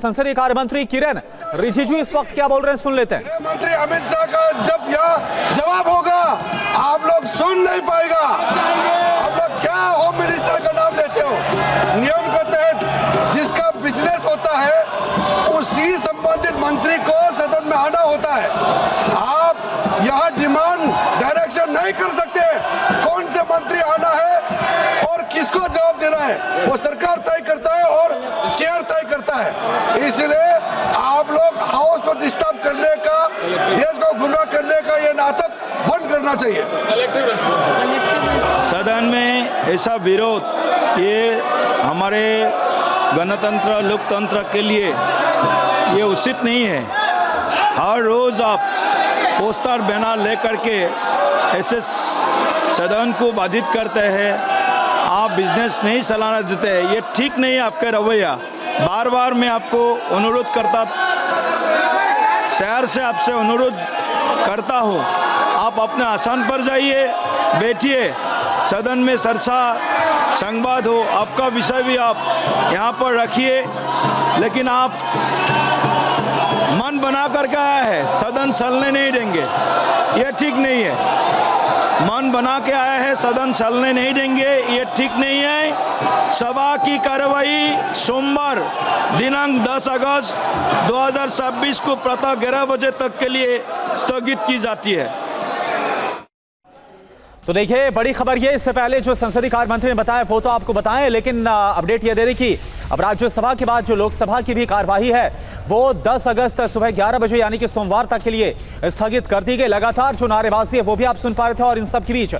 संसदीय कार्य मंत्री किरेन रिजिजू इस वक्त क्या बोल रहे हैं, सुन लेते हैं। मंत्री अमित शाह का जब यह जवाब होगा आप लोग सुन नहीं पाएगा। आप लोग क्या होम मिनिस्टर का नाम लेते हो? नियम के तहत जिसका बिजनेस होता है उसी संबंधित मंत्री को सदन में आना होता है। आप यहाँ डिमांड डायरेक्शन नहीं कर सकते कौन से मंत्री आना है और किसको जवाब देना है, वो सरकार तय करता है और चेयर तय करता है। इसलिए आप लोग हाउस को डिस्टर्ब करने का, देश को गुमराह करने का ये नाटक बंद करना चाहिए। सदन में ऐसा विरोध ये हमारे गणतंत्र लोकतंत्र के लिए ये उचित नहीं है। हर रोज़ आप पोस्टर बैनर लेकर के ऐसे सदन को बाधित करते हैं, आप बिजनेस नहीं चलाना देते हैं, ये ठीक नहीं है आपका रवैया। बार बार मैं आपको अनुरोध करता, शहर से आपसे अनुरोध करता हूँ, आप अपने आसन पर जाइए, बैठिए, सदन में चर्चा संवाद हो, आपका विषय भी आप यहाँ पर रखिए। लेकिन आप मन बना करके आया है, सदन चलने नहीं देंगे, ये ठीक नहीं है। मन बना के आया है, सदन चलने नहीं देंगे, ये ठीक नहीं है। सभा की कार्रवाई सोमवार दिनांक 10 अगस्त 2026 को प्रातः 11 बजे तक के लिए स्थगित की जाती है। तो देखिए, बड़ी खबर ये, इससे पहले जो संसदीय कार्य मंत्री ने बताया वो तो आपको बताएं, लेकिन अपडेट ये दे रही कि अब राज्यसभा के बाद जो लोकसभा की भी कार्यवाही है वो 10 अगस्त सुबह 11 बजे यानी कि सोमवार तक के लिए स्थगित कर दी गई। लगातार जो नारेबाजी है वो भी आप सुन पा रहे थे, और इन सब के बीच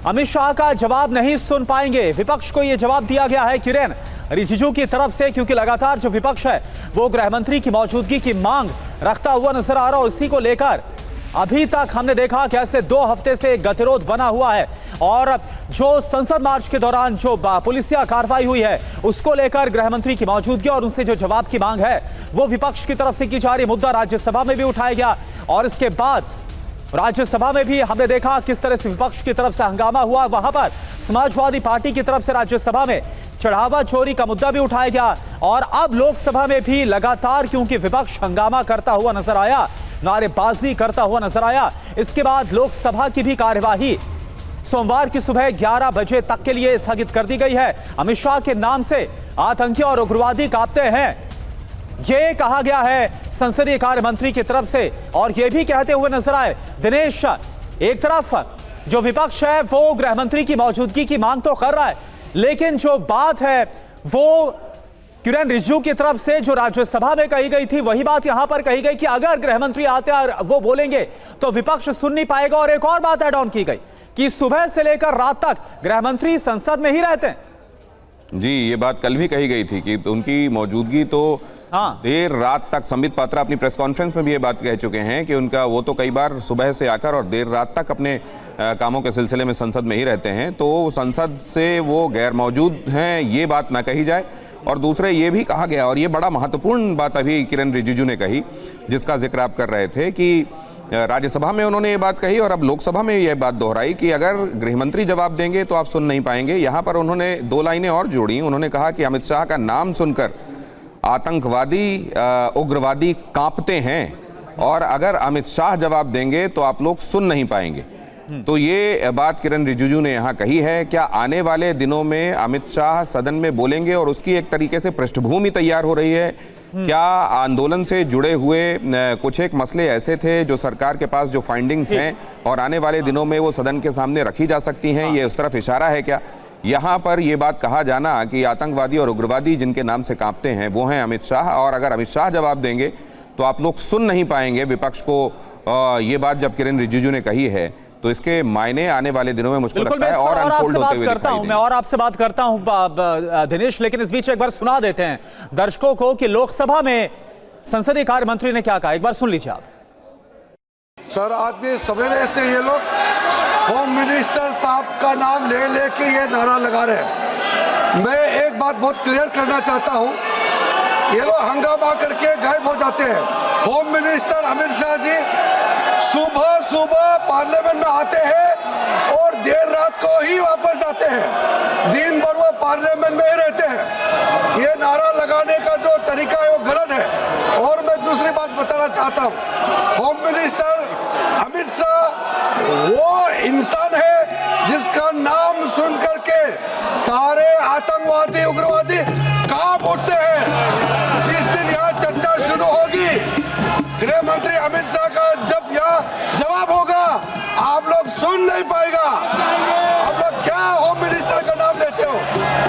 अमित शाह का जवाब नहीं सुन पाएंगे। विपक्ष को यह जवाब दिया गया है किरेन रिजिजू की तरफ से, क्योंकि लगातार जो विपक्ष है वो गृह मंत्री की मौजूदगी की मांग रखता हुआ नजर आ रहा है। इसी को लेकर अभी तक हमने देखा कैसे 2 हफ्ते से गतिरोध बना हुआ है, और जो संसद मार्च के दौरान जो पुलिसिया कार्रवाई हुई है उसको लेकर गृह मंत्री की मौजूदगी और उनसे जो जवाब की मांग है वो विपक्ष की तरफ से की जा रही। मुद्दा राज्यसभा में भी उठाया गया, और इसके बाद राज्यसभा में भी हमने देखा किस तरह से विपक्ष की तरफ से हंगामा हुआ। वहां पर समाजवादी पार्टी की तरफ से राज्यसभा में चढ़ावा चोरी का मुद्दा भी उठाया गया, और अब लोकसभा में भी लगातार क्योंकि विपक्ष हंगामा करता हुआ नजर आया, नारेबाजी करता हुआ नजर आया, इसके बाद लोकसभा की भी कार्यवाही सोमवार की सुबह 11 बजे तक के लिए स्थगित कर दी गई है। अमित शाह के नाम से आतंकी और उग्रवादी कांपते हैं, यह कहा गया है संसदीय कार्य मंत्री की तरफ से, और यह भी कहते हुए नजर आए दिनेश, एक तरफ जो विपक्ष है वो गृह मंत्री की मौजूदगी की मांग तो कर रहा है, लेकिन जो बात है वो किरेन रिजिजू की तरफ से जो राज्यसभा में कही गई थी वही बात यहां पर कही गई कि अगर गृह मंत्री आते और वो बोलेंगे तो विपक्ष सुन नहीं पाएगा। और एक और बात ऐड ऑन की गई कि सुबह से लेकर रात तक गृह मंत्री संसद में ही रहते हैं। जी, ये बात कल भी कही गई थी कि उनकी मौजूदगी तो देर रात तक, संबित पात्रा अपनी प्रेस कॉन्फ्रेंस में भी ये बात कह चुके हैं कि उनका वो तो कई बार सुबह से आकर और देर रात तक अपने कामों के सिलसिले में संसद में ही रहते हैं, तो संसद से वो गैर मौजूद हैं ये बात ना कही जाए। और दूसरे ये भी कहा गया, और ये बड़ा महत्वपूर्ण बात अभी किरेन रिजिजू ने कही जिसका जिक्र आप कर रहे थे, कि राज्यसभा में उन्होंने ये बात कही और अब लोकसभा में ये बात दोहराई कि अगर गृहमंत्री जवाब देंगे तो आप सुन नहीं पाएंगे। यहाँ पर उन्होंने 2 लाइनें और जोड़ी। उन्होंने कहा कि अमित शाह का नाम सुनकर आतंकवादी उग्रवादी कांपते हैं, और अगर अमित शाह जवाब देंगे तो आप लोग सुन नहीं पाएंगे। तो ये बात किरेन रिजिजू ने यहाँ कही है। क्या आने वाले दिनों में अमित शाह सदन में बोलेंगे और उसकी एक तरीके से पृष्ठभूमि तैयार हो रही है? क्या आंदोलन से जुड़े हुए कुछ एक मसले ऐसे थे जो सरकार के पास जो फाइंडिंग्स हैं और आने वाले दिनों में वो सदन के सामने रखी जा सकती हैं, ये उस तरफ इशारा है क्या? यहाँ पर ये बात कहा जाना कि आतंकवादी और उग्रवादी जिनके नाम से कांपते हैं वो हैं अमित शाह, और अगर अमित शाह जवाब देंगे तो आप लोग सुन नहीं पाएंगे विपक्ष को, ये बात जब किरेन रिजिजू ने कही है तो इसके मायने आने वाले दिनों में मुश्किल लगता है और अनफोल्ड होते हुए दिखाई देंगे। मैं और आपसे बात करता हूं दिनेश, लेकिन इस बीच एक बार सुना देते हैं दर्शकों को कि लोकसभा में संसदीय कार्य मंत्री ने क्या कहा, एक बार सुन लीजिए आप। सर, आज भी सवेरे से ये लोग होम मिनिस्टर साहब का नाम ले लेके ये नारा लगा रहे हैं। मैं एक बात बहुत क्लियर करना चाहता हूँ, ये लोग हंगामा करके गायब हो जाते हैं। होम मिनिस्टर अमित शाह जी सुबह सुबह पार्लियामेंट में आते हैं और देर रात को ही वापस आते हैं, दिन भर वो पार्लियामेंट में ही रहते हैं। ये नारा लगाने का जो तरीका है वो गलत है। और मैं दूसरी बात बताना चाहता हूँ, होम मिनिस्टर अमित शाह वो इंसान है जिसका नाम सुन करके सारे आतंकवादी उग्रवादी कांप उठते हैं। जिस दिन यहाँ चर्चा शुरू होगी, गृह मंत्री अमित शाह का जब यहाँ जवाब होगा, आप लोग सुन नहीं पाएगा। आप लोग क्या होम मिनिस्टर का नाम लेते हो?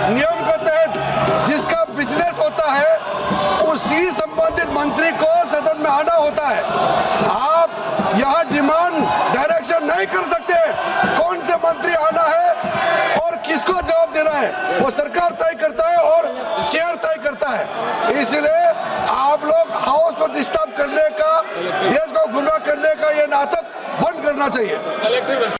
नियम के तहत जिसका बिजनेस होता है उसी संबंधित मंत्री को सदन में आना होता है। आप यहाँ डिमांड डायरेक्शन नहीं कर सकते कौन से मंत्री आना है और किसको जवाब देना है, वो सरकार तय करता है और चेयर तय करता है। इसलिए आप लोग हाउस को डिस्टर्ब करने का, देश को गुमराह करने का ये नाटक बंद करना चाहिए।